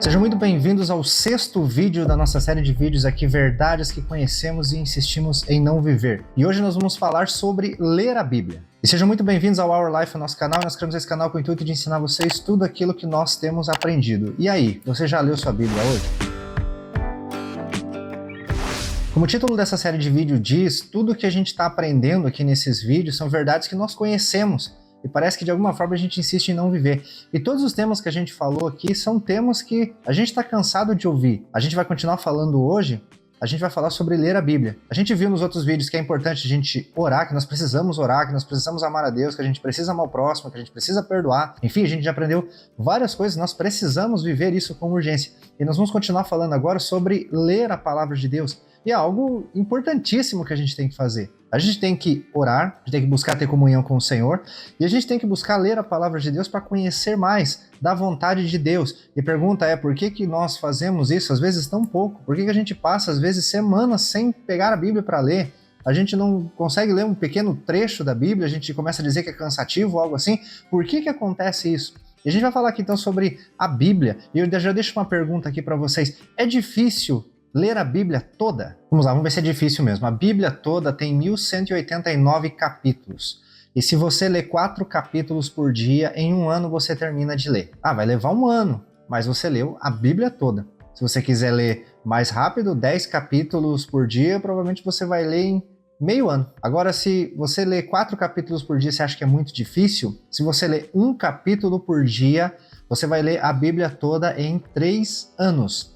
Sejam muito bem-vindos ao 6º vídeo da nossa série de vídeos aqui, Verdades que Conhecemos e Insistimos em Não Viver. E hoje nós vamos falar sobre ler a Bíblia. E sejam muito bem-vindos ao Our Life, ao nosso canal. Nós criamos esse canal com o intuito de ensinar vocês tudo aquilo que nós temos aprendido. E aí, você já leu sua Bíblia hoje? Como o título dessa série de vídeo diz, tudo que a gente está aprendendo aqui nesses vídeos são verdades que nós conhecemos. E parece que de alguma forma a gente insiste em não viver. E todos os temas que a gente falou aqui são temas que a gente está cansado de ouvir. A gente vai continuar falando hoje, a gente vai falar sobre ler a Bíblia. A gente viu nos outros vídeos que é importante a gente orar, que nós precisamos orar, que nós precisamos amar a Deus, que a gente precisa amar o próximo, que a gente precisa perdoar. Enfim, a gente já aprendeu várias coisas, nós precisamos viver isso com urgência. E nós vamos continuar falando agora sobre ler a palavra de Deus. E é algo importantíssimo que a gente tem que fazer. A gente tem que orar, a gente tem que buscar ter comunhão com o Senhor, e a gente tem que buscar ler a palavra de Deus para conhecer mais da vontade de Deus. E a pergunta é, por que nós fazemos isso, às vezes tão pouco? Por que a gente passa, às vezes, semanas sem pegar a Bíblia para ler? A gente não consegue ler um pequeno trecho da Bíblia, a gente começa a dizer que é cansativo ou algo assim. Por que acontece isso? E a gente vai falar aqui então sobre a Bíblia, e eu já deixo uma pergunta aqui para vocês. É difícil ler a Bíblia toda? Vamos lá, vamos ver se é difícil mesmo. A Bíblia toda tem 1189 capítulos. E se você ler 4 capítulos por dia, em um ano você termina de ler. Vai levar um ano, mas você leu a Bíblia toda. Se você quiser ler mais rápido, 10 capítulos por dia, provavelmente você vai ler em meio ano. Agora, se você ler 4 capítulos por dia, você acha que é muito difícil? Se você ler um capítulo por dia, você vai ler a Bíblia toda em 3 anos.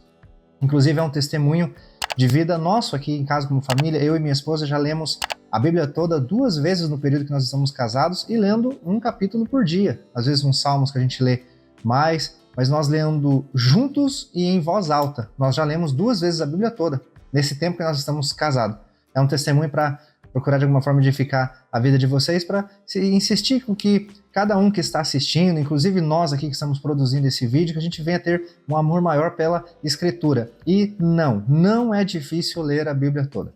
Inclusive é um testemunho de vida nosso aqui em casa como família. Eu e minha esposa já lemos a Bíblia toda 2 vezes no período que nós estamos casados e lendo um capítulo por dia. Às vezes uns salmos que a gente lê mais, mas nós lendo juntos e em voz alta. Nós já lemos 2 vezes a Bíblia toda nesse tempo que nós estamos casados. É um testemunho para procurar de alguma forma edificar a vida de vocês, para insistir com que cada um que está assistindo, inclusive nós aqui que estamos produzindo esse vídeo, que a gente venha ter um amor maior pela Escritura. E não é difícil ler a Bíblia toda.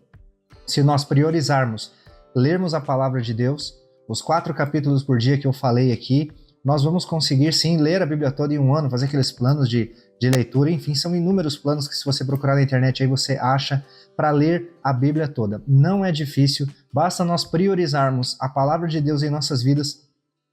Se nós priorizarmos, lermos a palavra de Deus, os 4 capítulos por dia que eu falei aqui, nós vamos conseguir sim ler a Bíblia toda em um ano, fazer aqueles planos de leitura, enfim, são inúmeros planos que se você procurar na internet aí você acha para ler a Bíblia toda. Não é difícil, basta nós priorizarmos a palavra de Deus em nossas vidas,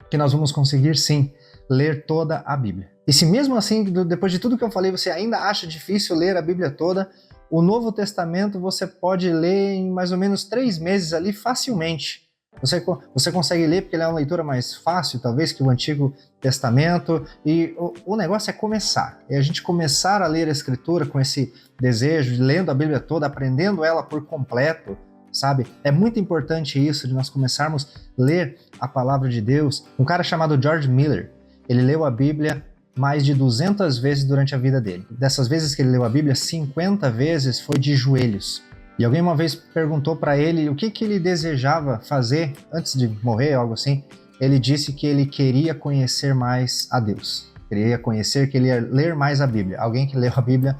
que nós vamos conseguir sim ler toda a Bíblia. E se mesmo assim, depois de tudo que eu falei, você ainda acha difícil ler a Bíblia toda, o Novo Testamento você pode ler em mais ou menos 3 meses ali facilmente. Você consegue ler porque ele é uma leitura mais fácil, talvez, que o Antigo Testamento, e o negócio é começar. É a gente começar a ler a Escritura com esse desejo, de lendo a Bíblia toda, aprendendo ela por completo, sabe? É muito importante isso, de nós começarmos a ler a Palavra de Deus. Um cara chamado George Miller, ele leu a Bíblia mais de 200 vezes durante a vida dele. Dessas vezes que ele leu a Bíblia, 50 vezes foi de joelhos. E alguém uma vez perguntou para ele o que ele desejava fazer antes de morrer, algo assim. Ele disse que ele queria conhecer mais a Deus. Queria conhecer, que ele ia ler mais a Bíblia. Alguém que leu a Bíblia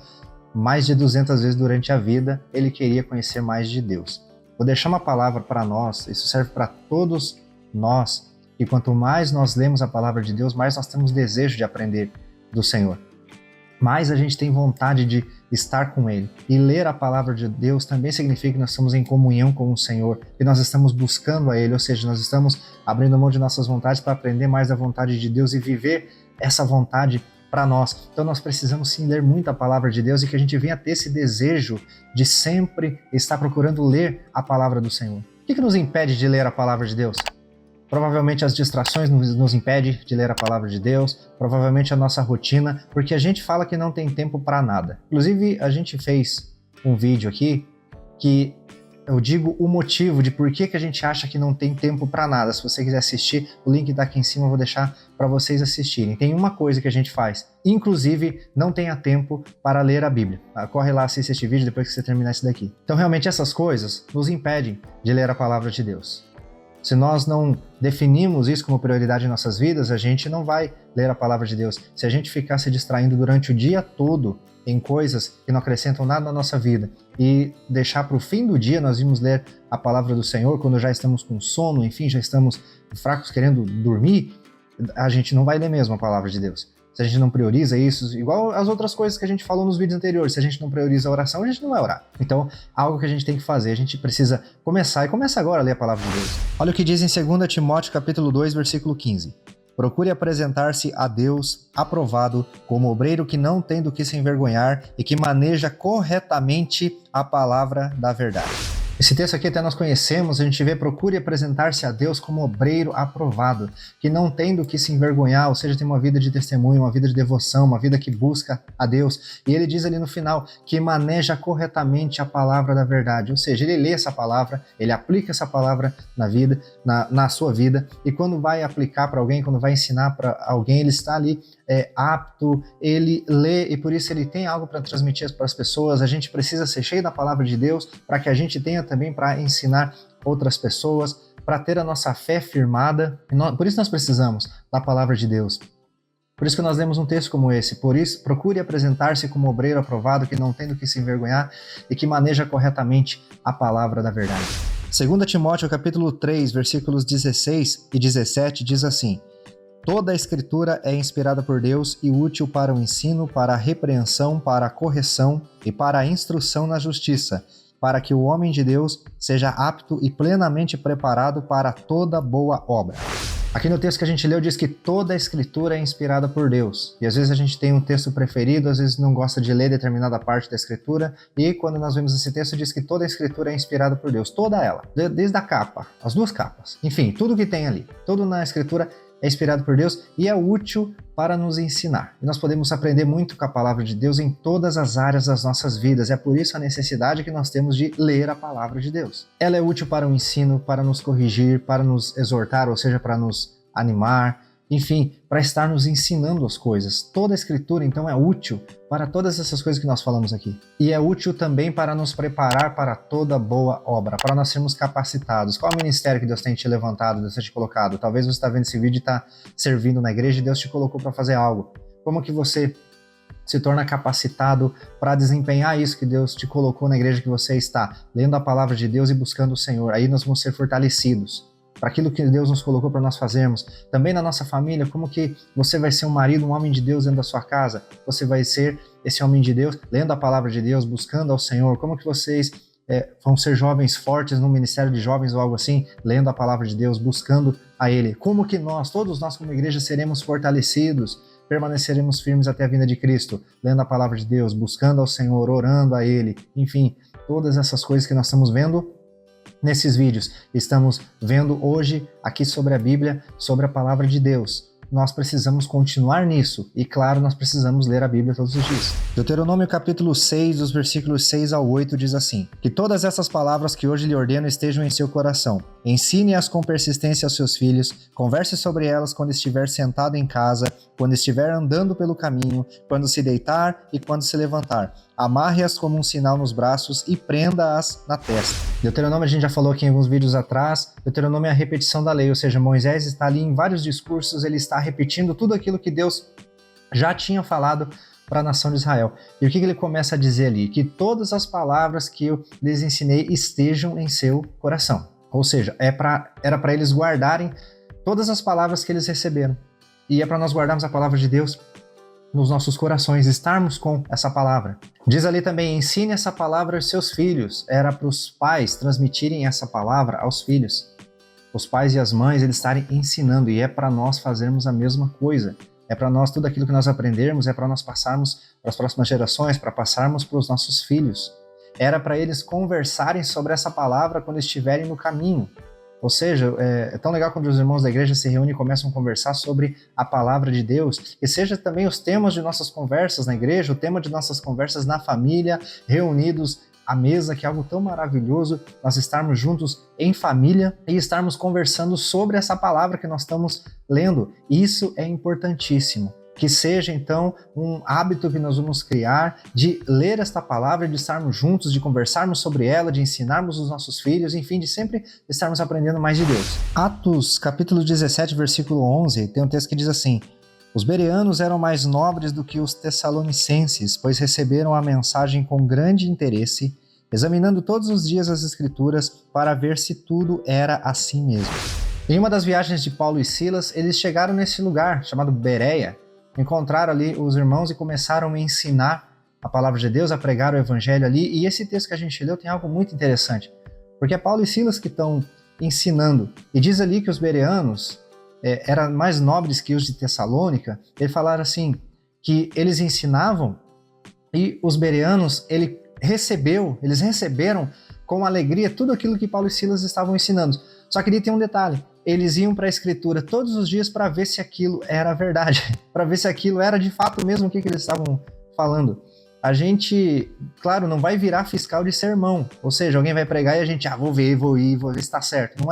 mais de 200 vezes durante a vida, ele queria conhecer mais de Deus. Vou deixar uma palavra para nós, isso serve para todos nós. E quanto mais nós lemos a palavra de Deus, mais nós temos desejo de aprender do Senhor. Mais a gente tem vontade de estar com Ele. E ler a palavra de Deus também significa que nós estamos em comunhão com o Senhor, e nós estamos buscando a Ele, ou seja, nós estamos abrindo mão de nossas vontades para aprender mais da vontade de Deus e viver essa vontade para nós. Então nós precisamos sim ler muito a palavra de Deus e que a gente venha ter esse desejo de sempre estar procurando ler a palavra do Senhor. O que nos impede de ler a palavra de Deus? Provavelmente as distrações nos impedem de ler a palavra de Deus, provavelmente a nossa rotina, porque a gente fala que não tem tempo para nada. Inclusive, a gente fez um vídeo aqui que eu digo o motivo de por que a gente acha que não tem tempo para nada. Se você quiser assistir, o link está aqui em cima, eu vou deixar para vocês assistirem. Tem uma coisa que a gente faz, inclusive não tenha tempo para ler a Bíblia. Corre lá, assiste este vídeo depois que você terminar esse daqui. Então realmente essas coisas nos impedem de ler a palavra de Deus. Se nós não definimos isso como prioridade em nossas vidas, a gente não vai ler a palavra de Deus. Se a gente ficar se distraindo durante o dia todo em coisas que não acrescentam nada na nossa vida e deixar para o fim do dia nós irmos ler a palavra do Senhor quando já estamos com sono, enfim, já estamos fracos querendo dormir, a gente não vai ler mesmo a palavra de Deus. se a gente não prioriza isso, igual as outras coisas que a gente falou nos vídeos anteriores, se a gente não prioriza a oração, a gente não vai orar. Então, algo que a gente tem que fazer, a gente precisa começar, e começa agora a ler a palavra de Deus. Olha o que diz em 2 Timóteo capítulo 2, versículo 15. Procure apresentar-se a Deus aprovado, como obreiro que não tem do que se envergonhar e que maneja corretamente a palavra da verdade. Esse texto aqui até nós conhecemos, a gente vê: procure apresentar-se a Deus como obreiro aprovado, que não tem do que se envergonhar, ou seja, tem uma vida de testemunho, uma vida de devoção, uma vida que busca a Deus. E ele diz ali no final que maneja corretamente a palavra da verdade, ou seja, ele lê essa palavra, ele aplica essa palavra na vida, na sua vida, e quando vai aplicar para alguém, quando vai ensinar para alguém, ele está ali apto, ele lê e por isso ele tem algo para transmitir para as pessoas. A gente precisa ser cheio da palavra de Deus para que a gente tenha também para ensinar outras pessoas, para ter a nossa fé firmada. Por isso nós precisamos da palavra de Deus. Por isso que nós lemos um texto como esse. Por isso, procure apresentar-se como obreiro aprovado, que não tem do que se envergonhar e que maneja corretamente a palavra da verdade. 2 Timóteo capítulo 3, versículos 16 e 17 diz assim: toda a Escritura é inspirada por Deus e útil para o ensino, para a repreensão, para a correção e para a instrução na justiça, para que o homem de Deus seja apto e plenamente preparado para toda boa obra. Aqui no texto que a gente leu diz que toda a Escritura é inspirada por Deus. E às vezes a gente tem um texto preferido, às vezes não gosta de ler determinada parte da Escritura, e quando nós vemos esse texto diz que toda a Escritura é inspirada por Deus, toda ela, desde a capa, as duas capas, enfim, tudo que tem ali, tudo na Escritura é inspirado por Deus e é útil para nos ensinar. E nós podemos aprender muito com a palavra de Deus em todas as áreas das nossas vidas. É por isso a necessidade que nós temos de ler a palavra de Deus. Ela é útil para o ensino, para nos corrigir, para nos exortar, ou seja, para nos animar, enfim, para estar nos ensinando as coisas. Toda a Escritura, então, é útil para todas essas coisas que nós falamos aqui. E é útil também para nos preparar para toda boa obra, para nós sermos capacitados. Qual é o ministério que Deus tem te levantado, Deus tem te colocado? Talvez você está vendo esse vídeo e está servindo na igreja e Deus te colocou para fazer algo. Como que você se torna capacitado para desempenhar isso que Deus te colocou na igreja que você está? Lendo a palavra de Deus e buscando o Senhor. Aí nós vamos ser fortalecidos para aquilo que Deus nos colocou para nós fazermos. Também na nossa família, como que você vai ser um marido, um homem de Deus dentro da sua casa? Você vai ser esse homem de Deus, lendo a palavra de Deus, buscando ao Senhor. Como que vocês vão ser jovens fortes no ministério de jovens ou algo assim, lendo a palavra de Deus, buscando a Ele? Como que todos nós como igreja, seremos fortalecidos, permaneceremos firmes até a vinda de Cristo, lendo a palavra de Deus, buscando ao Senhor, orando a Ele, enfim, todas essas coisas que nós estamos vendo nesses vídeos, estamos vendo hoje aqui sobre a Bíblia, sobre a palavra de Deus. Nós precisamos continuar nisso e, claro, nós precisamos ler a Bíblia todos os dias. Deuteronômio capítulo 6, dos versículos 6 ao 8 diz assim: que todas essas palavras que hoje lhe ordeno estejam em seu coração. Ensine-as com persistência aos seus filhos, converse sobre elas quando estiver sentado em casa, quando estiver andando pelo caminho, quando se deitar e quando se levantar. Amarre-as como um sinal nos braços e prenda-as na testa. Deuteronômio a gente já falou aqui em alguns vídeos atrás. Deuteronômio é a repetição da lei, ou seja, Moisés está ali em vários discursos, ele está repetindo tudo aquilo que Deus já tinha falado para a nação de Israel. E o que ele começa a dizer ali? Que todas as palavras que eu lhes ensinei estejam em seu coração. Ou seja, era para eles guardarem todas as palavras que eles receberam. E é para nós guardarmos a palavra de Deus nos nossos corações, estarmos com essa palavra. Diz ali também: ensine essa palavra aos seus filhos. Era para os pais transmitirem essa palavra aos filhos. Os pais e as mães, eles estarem ensinando, e é para nós fazermos a mesma coisa. É para nós, tudo aquilo que nós aprendermos, é para nós passarmos para as próximas gerações, para passarmos para os nossos filhos. Era para eles conversarem sobre essa palavra quando estiverem no caminho. Ou seja, é tão legal quando os irmãos da igreja se reúnem e começam a conversar sobre a palavra de Deus, e seja também os temas de nossas conversas na igreja, o tema de nossas conversas na família, reunidos à mesa, que é algo tão maravilhoso, nós estarmos juntos em família e estarmos conversando sobre essa palavra que nós estamos lendo. Isso é importantíssimo. Que seja, então, um hábito que nós vamos criar de ler esta palavra, de estarmos juntos, de conversarmos sobre ela, de ensinarmos os nossos filhos, enfim, de sempre estarmos aprendendo mais de Deus. Atos, capítulo 17, versículo 11, tem um texto que diz assim: os bereanos eram mais nobres do que os tessalonicenses, pois receberam a mensagem com grande interesse, examinando todos os dias as Escrituras para ver se tudo era assim mesmo. Em uma das viagens de Paulo e Silas, eles chegaram nesse lugar chamado Bereia, encontraram ali os irmãos e começaram a ensinar a palavra de Deus, a pregar o evangelho ali. E esse texto que a gente leu tem algo muito interessante, porque é Paulo e Silas que estão ensinando. E diz ali que os bereanos eram mais nobres que os de Tessalônica. Eles falaram assim, que eles ensinavam e os bereanos, eles receberam com alegria tudo aquilo que Paulo e Silas estavam ensinando. Só que ali tem um detalhe, eles iam para a Escritura todos os dias para ver se aquilo era verdade, para ver se aquilo era de fato mesmo o que eles estavam falando. A gente, claro, não vai virar fiscal de sermão, ou seja, alguém vai pregar e a gente, vou ver se está certo.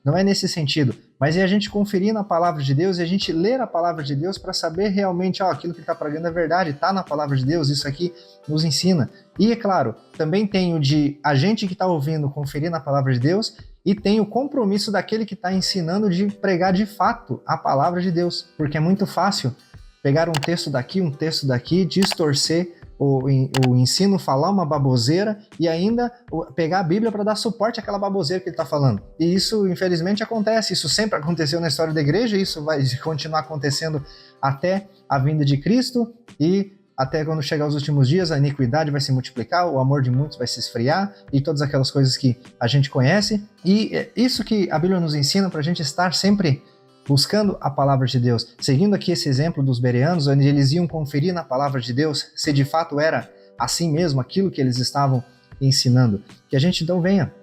Não é nesse sentido, mas é a gente conferir na palavra de Deus e a gente ler a palavra de Deus para saber realmente, aquilo que ele está pregando é verdade, está na palavra de Deus, isso aqui nos ensina. E, é claro, também tem o de a gente que está ouvindo conferir na palavra de Deus e tem o compromisso daquele que está ensinando de pregar de fato a palavra de Deus, porque é muito fácil pegar um texto daqui, distorcer o ensino, falar uma baboseira e ainda pegar a Bíblia para dar suporte àquela baboseira que ele está falando. E isso, infelizmente, acontece. Isso sempre aconteceu na história da igreja, isso vai continuar acontecendo até a vinda de Cristo e até quando chegar os últimos dias, a iniquidade vai se multiplicar, o amor de muitos vai se esfriar e todas aquelas coisas que a gente conhece. E é isso que a Bíblia nos ensina para a gente estar sempre buscando a palavra de Deus, seguindo aqui esse exemplo dos bereanos, onde eles iam conferir na palavra de Deus se de fato era assim mesmo aquilo que eles estavam ensinando. Que a gente então venha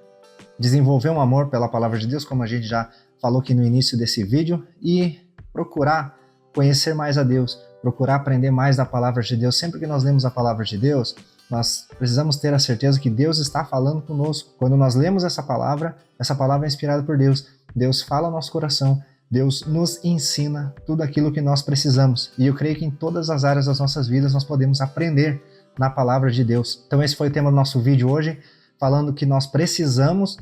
desenvolver um amor pela palavra de Deus, como a gente já falou aqui no início desse vídeo, e procurar conhecer mais a Deus, procurar aprender mais da palavra de Deus. Sempre que nós lemos a palavra de Deus, nós precisamos ter a certeza que Deus está falando conosco. Quando nós lemos essa palavra é inspirada por Deus. Deus fala ao nosso coração, Deus nos ensina tudo aquilo que nós precisamos. E eu creio que em todas as áreas das nossas vidas nós podemos aprender na palavra de Deus. Então esse foi o tema do nosso vídeo hoje, falando que nós precisamos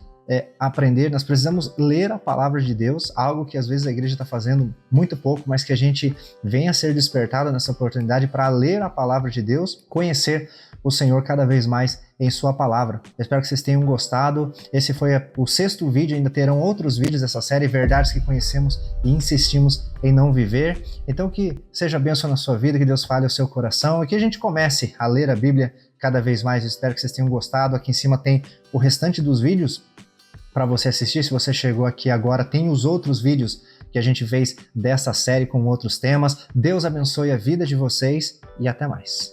aprender, nós precisamos ler a palavra de Deus, algo que às vezes a igreja está fazendo muito pouco, mas que a gente venha a ser despertado nessa oportunidade para ler a palavra de Deus, conhecer o Senhor cada vez mais em sua palavra. Eu espero que vocês tenham gostado. Esse foi o 6º vídeo, ainda terão outros vídeos dessa série, Verdades que Conhecemos e Insistimos em Não Viver. Então que seja bênção na sua vida, que Deus fale ao seu coração e que a gente comece a ler a Bíblia cada vez mais. Eu espero que vocês tenham gostado. Aqui em cima tem o restante dos vídeos para você assistir. Se você chegou aqui agora, tem os outros vídeos que a gente fez dessa série com outros temas. Deus abençoe a vida de vocês e até mais.